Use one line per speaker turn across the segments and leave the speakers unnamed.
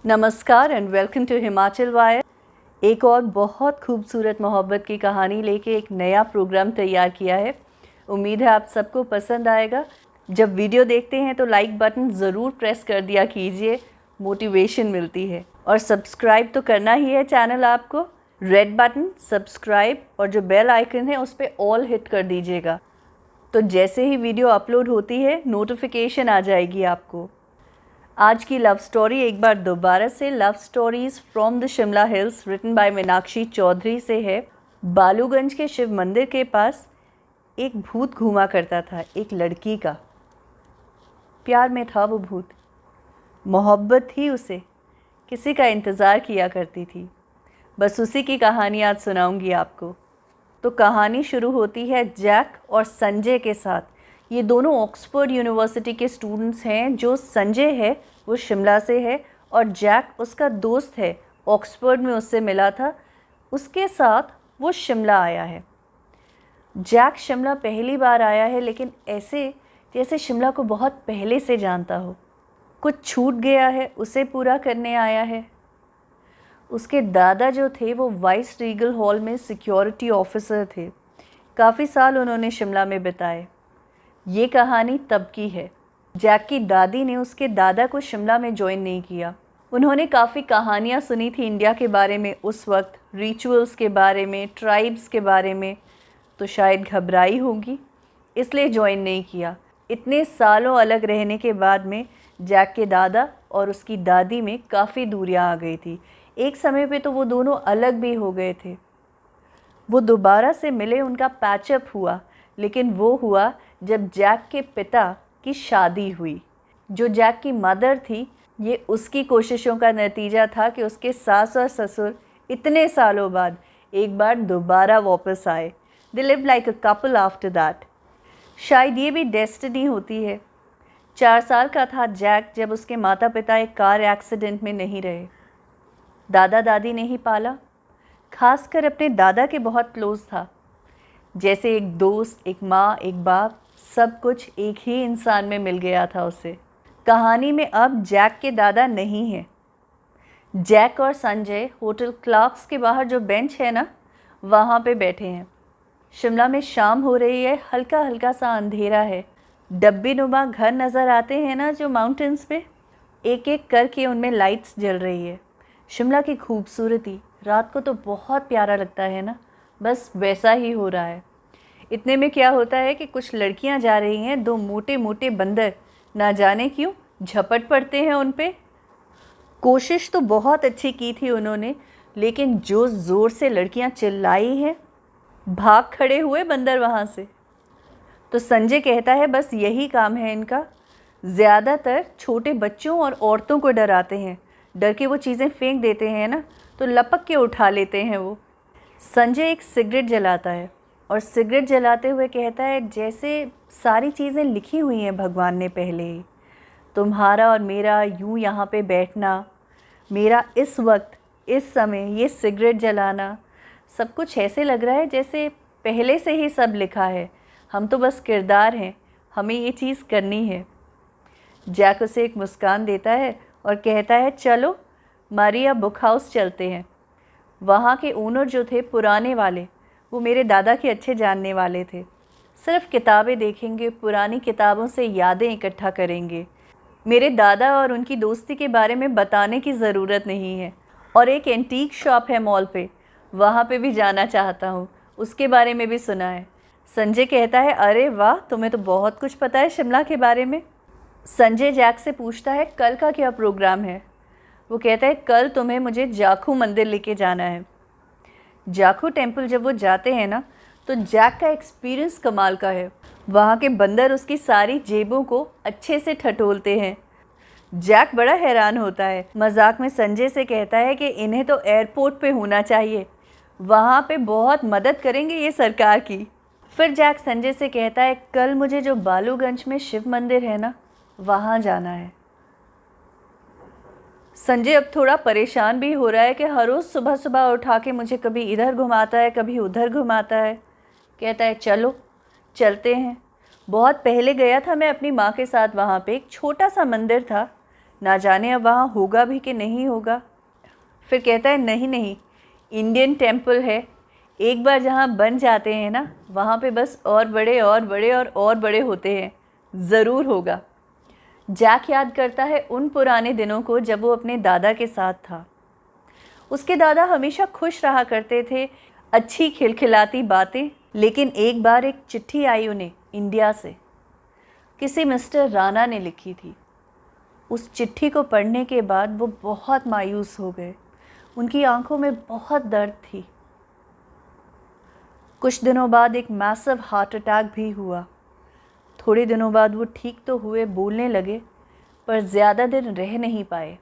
नमस्कार and welcome to Himachal wire. एक और बहुत खूबसूरत मोहब्बत की कहानी लेके एक नया प्रोग्राम तैयार किया है। उम्मीद है आप सबको पसंद आएगा। जब वीडियो देखते हैं तो लाइक बटन ज़रूर प्रेस कर दिया कीजिए, मोटिवेशन मिलती है। और सब्सक्राइब तो करना ही है चैनल आपको। रेड बटन सब्सक्राइब और जो बेल आइकन है उस पर ऑल हिट कर दीजिएगा, तो जैसे ही वीडियो अपलोड होती है नोटिफिकेशन आ जाएगी आपको। आज की लव स्टोरी एक बार दोबारा से love stories from the Shimla hills written by Meenakshi Chaudhary से है। बालूगंज के शिव मंदिर के पास एक भूत घूमा करता था, एक लड़की का। प्यार में था वो भूत, मोहब्बत थी उसे, किसी का इंतज़ार किया करती थी। बस उसी की कहानी आज सुनाऊंगी आपको। तो कहानी शुरू होती है जैक और संजय के साथ। ये दोनों ऑक्सफोर्ड यूनिवर्सिटी के स्टूडेंट्स हैं। जो संजय है वो शिमला से है और जैक उसका दोस्त है, ऑक्सफोर्ड में उससे मिला था, उसके साथ वो शिमला आया है। जैक शिमला पहली बार आया है, लेकिन ऐसे जैसे शिमला को बहुत पहले से जानता हो। कुछ छूट गया है, उसे पूरा करने आया है। उसके दादा जो थे वो वाइस रीगल हॉल में सिक्योरिटी ऑफिसर थे। काफ़ी साल उन्होंने शिमला में बिताए। ये कहानी तब की है। जैक की दादी ने उसके दादा को शिमला में ज्वाइन नहीं किया। उन्होंने काफ़ी कहानियाँ सुनी थी इंडिया के बारे में उस वक्त, रिचुअल्स के बारे में, ट्राइब्स के बारे में, तो शायद घबराई होगी, इसलिए ज्वाइन नहीं किया। इतने सालों अलग रहने के बाद में जैक के दादा और उसकी दादी में काफ़ी दूरियां आ गई थी। एक समय पे तो वो दोनों अलग भी हो गए थे। वो दोबारा से मिले, उनका पैचअप हुआ, लेकिन वो हुआ जब जैक के पिता की शादी हुई। जो जैक की मदर थी, ये उसकी कोशिशों का नतीजा था कि उसके सास और ससुर इतने सालों बाद एक बार दोबारा वापस आए। They live like a couple after that. शायद ये भी डेस्टिनी होती है। 4 साल का था जैक जब उसके माता पिता एक कार एक्सीडेंट में नहीं रहे। दादा दादी ने ही पाला, खासकर अपने दादा के बहुत क्लोज था। जैसे एक दोस्त, एक माँ, एक बाप, सब कुछ एक ही इंसान में मिल गया था उसे। कहानी में अब जैक के दादा नहीं हैं। जैक और संजय होटल क्लार्क्स के बाहर जो बेंच है ना, वहाँ पे बैठे हैं। शिमला में शाम हो रही है, हल्का हल्का सा अंधेरा है। डब्बी नुमा घर नज़र आते हैं ना जो माउंटेन्स पे, एक एक करके उनमें लाइट्स जल रही है। शिमला की खूबसूरती रात को तो बहुत प्यारा लगता है ना, बस वैसा ही हो रहा है। इतने में क्या होता है कि कुछ लड़कियां जा रही हैं, 2 मोटे मोटे बंदर ना जाने क्यों झपट पड़ते हैं उन पे। कोशिश तो बहुत अच्छी की थी उन्होंने, लेकिन जो ज़ोर से लड़कियां चिल्लाई हैं, भाग खड़े हुए बंदर वहाँ से। तो संजय कहता है बस यही काम है इनका। ज़्यादातर छोटे बच्चों और औरतों को डराते हैं। डर के वो चीज़ें फेंक देते हैं ना, तो लपक के उठा लेते हैं वो। संजय एक सिगरेट जलाता है और सिगरेट जलाते हुए कहता है जैसे सारी चीज़ें लिखी हुई हैं भगवान ने पहले ही। तुम्हारा और मेरा यूं यहाँ पे बैठना, मेरा इस वक्त, इस समय ये सिगरेट जलाना, सब कुछ ऐसे लग रहा है जैसे पहले से ही सब लिखा है। हम तो बस किरदार हैं, हमें ये चीज़ करनी है। जैक उसे एक मुस्कान देता है और कहता है चलो मारिया बुक हाउस चलते हैं। वहाँ के ओनर जो थे पुराने वाले, वो मेरे दादा के अच्छे जानने वाले थे। सिर्फ किताबें देखेंगे, पुरानी किताबों से यादें इकट्ठा करेंगे। मेरे दादा और उनकी दोस्ती के बारे में बताने की ज़रूरत नहीं है। और एक एंटीक शॉप है मॉल पे, वहाँ पे भी जाना चाहता हूँ, उसके बारे में भी सुना है। संजय कहता है अरे वाह, तुम्हें तो बहुत कुछ पता है शिमला के बारे में। संजय जैक से पूछता है कल का क्या प्रोग्राम है। वो कहता है कल तुम्हें मुझे जाखू मंदिर लेके जाना है। जाखू टेम्पल जब वो जाते हैं ना, तो जैक का एक्सपीरियंस कमाल का है। वहाँ के बंदर उसकी सारी जेबों को अच्छे से ठटोलते हैं। जैक बड़ा हैरान होता है। मजाक में संजय से कहता है कि इन्हें तो एयरपोर्ट पे होना चाहिए, वहाँ पे बहुत मदद करेंगे ये सरकार की। फिर जैक संजय से कहता है कल मुझे जो बालूगंज में शिव मंदिर है ना, वहाँ जाना है। संजय अब थोड़ा परेशान भी हो रहा है कि हर रोज़ सुबह सुबह उठा के मुझे कभी इधर घुमाता है, कभी उधर घुमाता है। कहता है चलो चलते हैं। बहुत पहले गया था मैं अपनी माँ के साथ, वहाँ पे एक छोटा सा मंदिर था, ना जाने अब वहाँ होगा भी कि नहीं होगा। फिर कहता है नहीं नहीं, इंडियन टेम्पल है, एक बार जहाँ बन जाते हैं ना, वहाँ पे बस और बड़े और बड़े और बड़े होते हैं, ज़रूर होगा। जैक याद करता है उन पुराने दिनों को जब वो अपने दादा के साथ था। उसके दादा हमेशा खुश रहा करते थे, अच्छी खिलखिलाती बातें। लेकिन एक बार एक चिट्ठी आई उन्हें इंडिया से, किसी मिस्टर राणा ने लिखी थी। उस चिट्ठी को पढ़ने के बाद वो बहुत मायूस हो गए। उनकी आंखों में बहुत दर्द थी। कुछ दिनों बाद एक मैसिव हार्ट अटैक भी हुआ। थोड़े दिनों बाद वो ठीक तो हुए, बोलने लगे, पर ज़्यादा दिन रह नहीं पाए।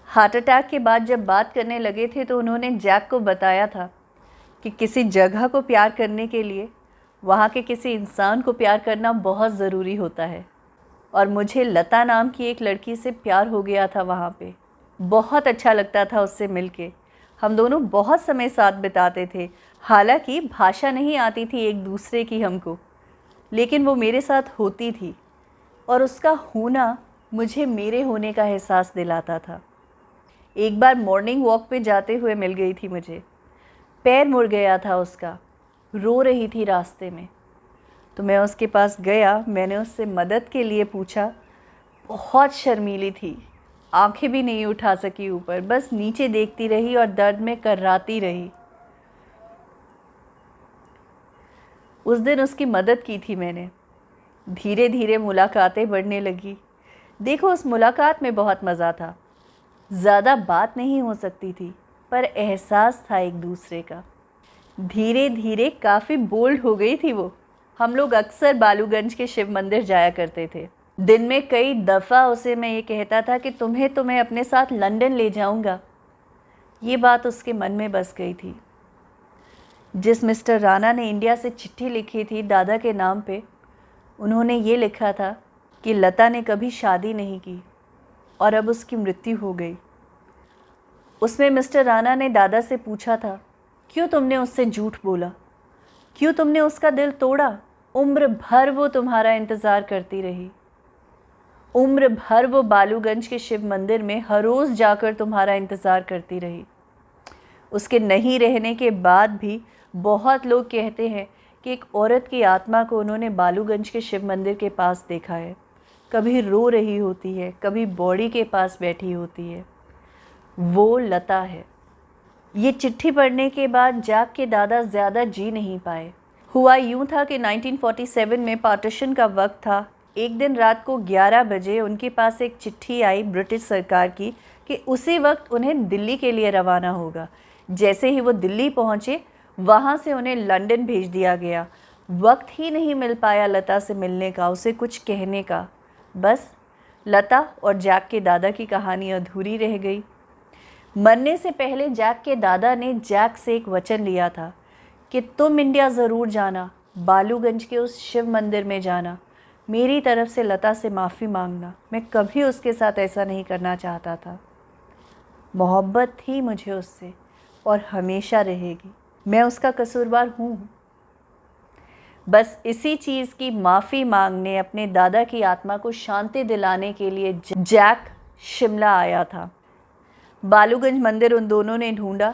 हार्ट अटैक के बाद जब बात करने लगे थे तो उन्होंने जैक को बताया था कि किसी जगह को प्यार करने के लिए वहाँ के किसी इंसान को प्यार करना बहुत ज़रूरी होता है। और मुझे लता नाम की एक लड़की से प्यार हो गया था वहाँ पे। बहुत अच्छा लगता था उससे मिलके। हम दोनों बहुत समय साथ बिताते थे। हालांकि भाषा नहीं आती थी एक दूसरे की हमको, लेकिन वो मेरे साथ होती थी और उसका होना मुझे मेरे होने का एहसास दिलाता था। एक बार मॉर्निंग वॉक पे जाते हुए मिल गई थी मुझे। पैर मुड़ गया था उसका, रो रही थी रास्ते में। तो मैं उसके पास गया, मैंने उससे मदद के लिए पूछा। बहुत शर्मीली थी, आंखें भी नहीं उठा सकी ऊपर, बस नीचे देखती रही और दर्द में कर्राती रही। उस दिन उसकी मदद की थी मैंने। धीरे धीरे मुलाकातें बढ़ने लगी। देखो, उस मुलाकात में बहुत मज़ा था। ज़्यादा बात नहीं हो सकती थी, पर एहसास था एक दूसरे का। धीरे धीरे काफ़ी बोल्ड हो गई थी वो। हम लोग अक्सर बालूगंज के शिव मंदिर जाया करते थे। दिन में कई दफ़ा उसे मैं ये कहता था कि तुम्हें तो मैं अपने साथ लंदन ले जाऊंगा। ये बात उसके मन में बस गई थी। जिस मिस्टर राणा ने इंडिया से चिट्ठी लिखी थी दादा के नाम पे, उन्होंने ये लिखा था कि लता ने कभी शादी नहीं की और अब उसकी मृत्यु हो गई। उसमें मिस्टर राणा ने दादा से पूछा था, क्यों तुमने उससे झूठ बोला, क्यों तुमने उसका दिल तोड़ा। उम्र भर वो तुम्हारा इंतज़ार करती रही। उम्र भर वो बालूगंज के शिव मंदिर में हर रोज़ जाकर तुम्हारा इंतज़ार करती रही। उसके नहीं रहने के बाद भी बहुत लोग कहते हैं कि एक औरत की आत्मा को उन्होंने बालूगंज के शिव मंदिर के पास देखा है। कभी रो रही होती है, कभी बॉडी के पास बैठी होती है। वो लता है। ये चिट्ठी पढ़ने के बाद जैक के दादा ज़्यादा जी नहीं पाए। हुआ यूँ था कि 1947 में पार्टीशन का वक्त था। एक दिन रात को 11 बजे उनके पास एक चिट्ठी आई ब्रिटिश सरकार की कि उसी वक्त उन्हें दिल्ली के लिए रवाना होगा। जैसे ही वो दिल्ली पहुँचे, वहाँ से उन्हें लंदन भेज दिया गया। वक्त ही नहीं मिल पाया लता से मिलने का, उसे कुछ कहने का। बस लता और जैक के दादा की कहानी अधूरी रह गई। मरने से पहले जैक के दादा ने जैक से एक वचन लिया था कि तुम इंडिया ज़रूर जाना, बालूगंज के उस शिव मंदिर में जाना, मेरी तरफ से लता से माफ़ी मांगना। मैं कभी उसके साथ ऐसा नहीं करना चाहता था। मोहब्बत थी मुझे उससे और हमेशा रहेगी। मैं उसका कसूरवार हूँ। बस इसी चीज़ की माफ़ी मांगने, अपने दादा की आत्मा को शांति दिलाने के लिए जैक शिमला आया था। बालूगंज मंदिर उन दोनों ने ढूंढा।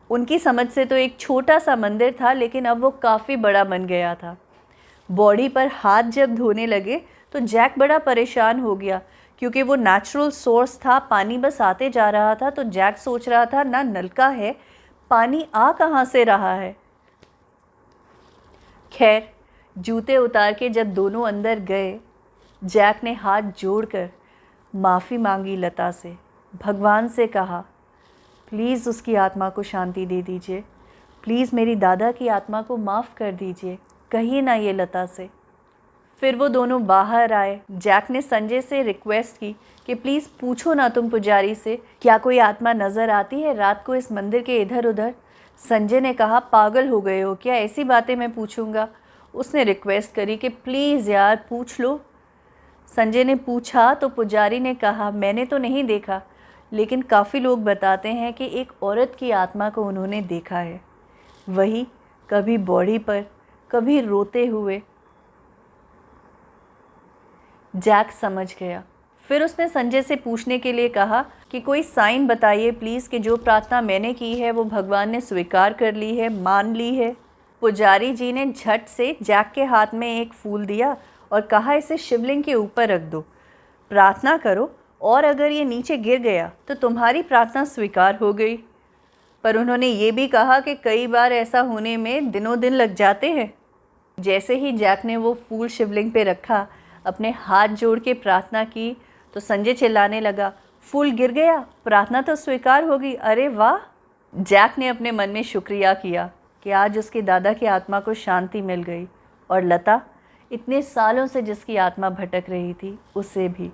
उनकी समझ से तो एक छोटा सा मंदिर था, लेकिन अब वो काफ़ी बड़ा बन गया था। बॉडी पर हाथ जब धोने लगे तो जैक बड़ा परेशान हो गया, क्योंकि वो नेचुरल सोर्स था, पानी बस आते जा रहा था। तो जैक सोच रहा था, ना नलका है, पानी आ कहाँ से रहा है। खैर, जूते उतार के जब दोनों अंदर गए, जैक ने हाथ जोड़कर माफ़ी मांगी लता से, भगवान से कहा, प्लीज़ उसकी आत्मा को शांति दे दीजिए, प्लीज़ मेरी दादा की आत्मा को माफ़ कर दीजिए, कहिए ना ये लता से। फिर वो दोनों बाहर आए। जैक ने संजय से रिक्वेस्ट की कि प्लीज़ पूछो ना तुम पुजारी से, क्या कोई आत्मा नज़र आती है रात को इस मंदिर के इधर उधर। संजय ने कहा, पागल हो गए हो क्या, ऐसी बातें मैं पूछूंगा। उसने रिक्वेस्ट करी कि प्लीज़ यार पूछ लो। संजय ने पूछा तो पुजारी ने कहा, मैंने तो नहीं देखा, लेकिन काफ़ी लोग बताते हैं कि एक औरत की आत्मा को उन्होंने देखा है। वही कभी बॉडी पर, कभी रोते हुए। जैक समझ गया। फिर उसने संजय से पूछने के लिए कहा कि कोई साइन बताइए प्लीज़ कि जो प्रार्थना मैंने की है वो भगवान ने स्वीकार कर ली है, मान ली है। पुजारी जी ने झट से जैक के हाथ में एक फूल दिया और कहा इसे शिवलिंग के ऊपर रख दो, प्रार्थना करो और अगर ये नीचे गिर गया तो तुम्हारी प्रार्थना स्वीकार हो गई। पर उन्होंने ये भी कहा कि कई बार ऐसा होने में दिनों दिन लग जाते हैं। जैसे ही जैक ने वो फूल शिवलिंग पे रखा, अपने हाथ जोड़ के प्रार्थना की तो संजय चिल्लाने लगा, फूल गिर गया, प्रार्थना तो स्वीकार हो गई, अरे वाह। जैक ने अपने मन में शुक्रिया किया कि आज उसके दादा की आत्मा को शांति मिल गई और लता इतने सालों से जिसकी आत्मा भटक रही थी उसे भी।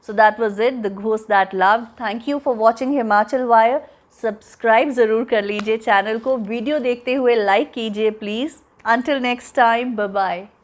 So that was it, The Ghost That Loved. Thank you for watching Himachal wire. Subscribe ज़रूर कर लीजिए चैनल को, वीडियो देखते हुए लाइक कीजिए please. Until next time, bye bye.